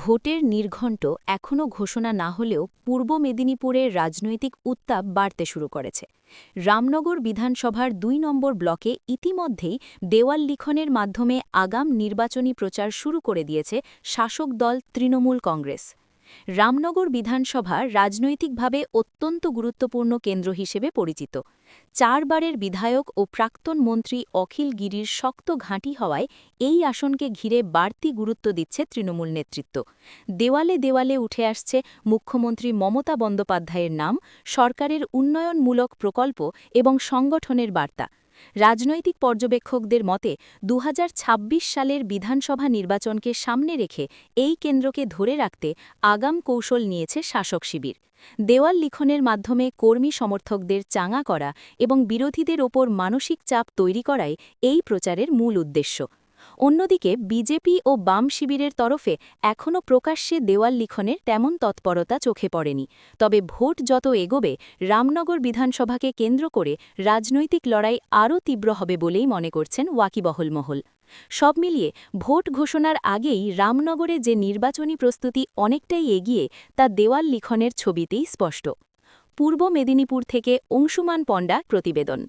ভোটের নির্ঘণ্ট এখনও ঘোষণা না হলেও পূর্ব মেদিনীপুরের রাজনৈতিক উত্তাপ বাড়তে শুরু করেছে। রামনগর বিধানসভার ২ নম্বর ব্লকে ইতিমধ্যেই দেওয়াল লিখনের মাধ্যমে আগাম নির্বাচনী প্রচার শুরু করে দিয়েছে শাসক দল তৃণমূল কংগ্রেস। রামনগর বিধানসভা রাজনৈতিকভাবে অত্যন্ত গুরুত্বপূর্ণ কেন্দ্র হিসেবে পরিচিত। ৪ বারের বিধায়ক ও প্রাক্তন মন্ত্রী অখিল গিরির শক্ত ঘাঁটি হওয়ায় এই আসনকে ঘিরে বাড়তি গুরুত্ব দিচ্ছে তৃণমূল নেতৃত্ব। দেওয়ালে দেওয়ালে উঠে আসছে মুখ্যমন্ত্রী মমতা বন্দ্যোপাধ্যায়ের নাম, সরকারের উন্নয়নমূলক প্রকল্প এবং সংগঠনের বার্তা। রাজনৈতিক পর্যবেক্ষকদের মতে ২০২৬ সালের বিধানসভা নির্বাচনকে সামনে রেখে এই কেন্দ্রকে ধরে রাখতে আগাম কৌশল নিয়েছে শাসক শিবির। দেওয়াল লিখনের মাধ্যমে কর্মী সমর্থকদের চাঙা করা এবং বিরোধীদের ওপর মানসিক চাপ তৈরি করাই এই প্রচারের মূল উদ্দেশ্য। অন্যদিকে বিজেপি ও বাম শিবিরের তরফে এখনও প্রকাশ্যে দেওয়াল লিখনের তেমন তৎপরতা চোখে পড়েনি। তবে ভোট যত এগোবে রামনগর বিধানসভাকে কেন্দ্র করে রাজনৈতিক লড়াই আরও তীব্র হবে বলেই মনে করছেন ওয়াকিবহল মহল। সব মিলিয়ে ভোট ঘোষণার আগেই রামনগরে যে নির্বাচনী প্রস্তুতি অনেকটাই এগিয়ে তা দেওয়াল লিখনের ছবিতেই স্পষ্ট। পূর্ব মেদিনীপুর থেকে অংশুমান পণ্ডা প্রতিবেদন।